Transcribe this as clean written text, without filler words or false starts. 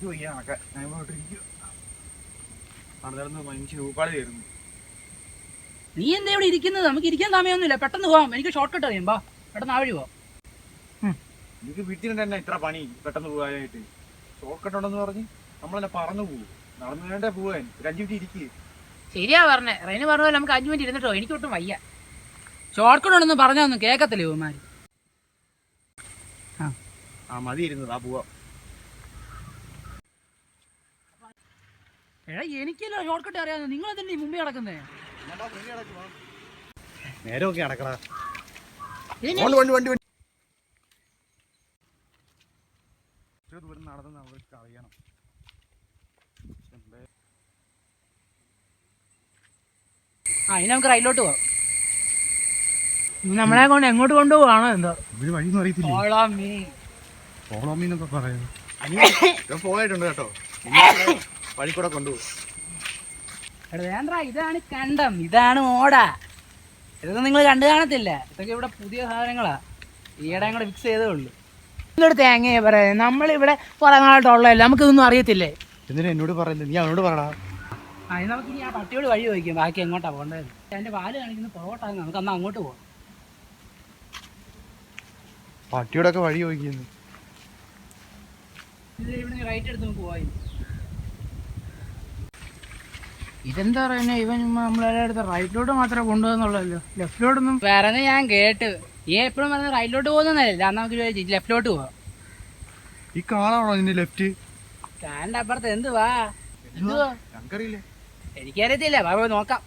എനിക്ക് വയ്യ കണക്കെ ഞാൻ ഇരിക്കുക നടന്നിരുന്ന് മനുഷ്യ ഊപ്പാളി കയറുന്നു. നീ എന്താ ഇവിടെ ഇരിക്കുന്നത്? നമുക്ക് ഇരിക്കാൻ സമയമൊന്നുമില്ല, പെട്ടെന്ന് പോവാം. എനിക്ക് ഷോർട്ട് കട്ട് അറിയാം, പെട്ടെന്ന് ആ വഴി പോവാം. എനിക്ക് വീട്ടിൽ തന്നെ ഇത്ര പണി പെട്ടെന്ന് പോകാനായിട്ട്. ഷോർട്ട് കട്ട് ഉണ്ടെന്ന് പറഞ്ഞ് നമ്മളെന്നെ പറന്നു പോകും. നടന്നു വേണ്ടേ പോവാൻ, ഒരു 5 മിനിറ്റ് ഇരിക്കുക. ശരിയാ പറഞ്ഞേ, റെയിന് പറഞ്ഞ പോലെ നമുക്ക് 5 മിനിറ്റ് ഇരുന്നിട്ടോ. എനിക്കൊട്ടും വയ്യ. ഷോർട്ട് കട്ട് ഉണ്ടെന്ന് പറഞ്ഞൊന്നും കേൾക്കത്തില്ല ഇവന്മാര്. ആ മതി ഇരുന്നത്, ആ പോവാം. എടാ എനിക്കല്ലോ ഷോർട്ട് കട്ട് അറിയാവുന്ന, നിങ്ങൾ തന്നെ മുമ്പേ നടക്കുന്നേ. നേരമൊക്കെ നടക്കടാ. ദൂരം നടന്ന് അവർക്ക് അറിയണം. ഇനി നമുക്ക് റൈഡിലോട്ട് പോവാം. നമ്മളെ കൊണ്ട് എങ്ങോട്ട് കൊണ്ടുപോവാണോ എന്തോ. ഇവര് വഴിയൊന്നും അറിയത്തില്ല. ഫോളോമീന്നൊക്കെ പറയുന്നു. പോയിട്ടുണ്ട് കേട്ടോ, വഴി കൂടെ കൊണ്ടുപോകും. വേണ്ട, ഇതാണ് കണ്ടം, ഇതാണ് ഓട. ഇതൊക്കെ നിങ്ങൾ കണ്ടു കാണത്തില്ല. ഇതൊക്കെ ഇവിടെ പുതിയ സാധനങ്ങളാ, ഈയിടെ കൂടെ ഫിക്സ് ചെയ്തേ ഉള്ളൂ. നിങ്ങളുടെ തേങ്ങയെ പറയാം, നമ്മളിവിടെ കുറെ നാളായിട്ടുള്ളതല്ലേ, നമുക്കിതൊന്നും അറിയത്തില്ലേ. എന്തിനാ എന്നോട് പറയില്ല, നീ അവനോട് പറടാ. ഇത് നമുക്കിനി ആ പട്ടിയോട് വഴി ചോദിക്കാം, ബാക്കി എങ്ങോട്ടാ പോകേണ്ടത്. അതിന്റെ പാല് കാണിക്കുന്ന പുറകോട്ടാണ്, നമുക്ക് അന്ന് അങ്ങോട്ട് പോകാം. പട്ടിയോടൊക്കെ വഴി ചോദിക്കുന്നു. ഇവിടെ റൈറ്റ് എടുത്ത് നമുക്ക് പോയി. ഇതെന്താ പറയുന്നത്, ഇവൻ നമ്മളെടുത്ത് റൈറ്റിലോട്ട് മാത്രമേ കൊണ്ടുപോകുന്നുള്ളല്ലോ, ലെഫ്റ്റിലോട്ടൊന്നും വേറെ. ഞാൻ കേട്ട് ഈ എപ്പോഴും പറഞ്ഞത് റൈറ്റിലോട്ട് പോകുന്നതല്ലേ, അന്ന് നമുക്ക് ലെഫ്റ്റിലോട്ട് പോവാം. ഈ കാണാണോ നിന്റെ ലെഫ്റ്റ്? സ്റ്റാൻഡ് അപ്പുറത്ത് എന്തുവാ? എനിക്കറിയില്ല. എനിക്കറിയത്തില്ല, നോക്കാം.